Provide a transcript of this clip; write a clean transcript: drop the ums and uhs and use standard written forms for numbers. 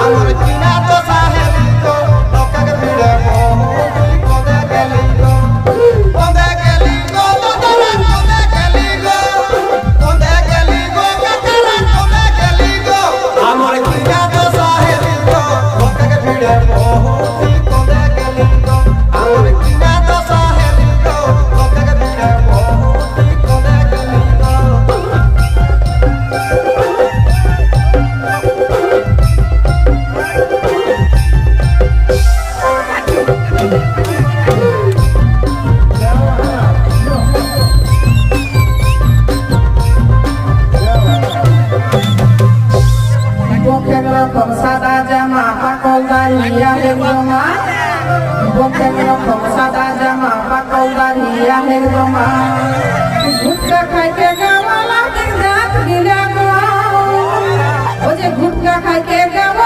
আমার কিনা তো সাহেবি গো লোকের ভিড়ে বহু কোদে গেলি গো কোদে গেলি গো দাদারা কোদে গেলি গো কোদে গেলি গো কাকারা কোদে গেলি গো আমার কিনা তো সাহেবি গো লোকের ভিড়ে বহু কোদে গেলি গো আমার কিনা তো সাহেবি গো লোকের ভিড়ে বহু কোদে গেলি গো সাদা জামা পাকল দাঁড়িয়া হেগমা বকের রকম সাদা জামা পাকল দাঁড়িয়া হেগমা গুটকা খাইতে গাওয়ালা দিন রাত গিলা গো ও যে গুটকা খাইতে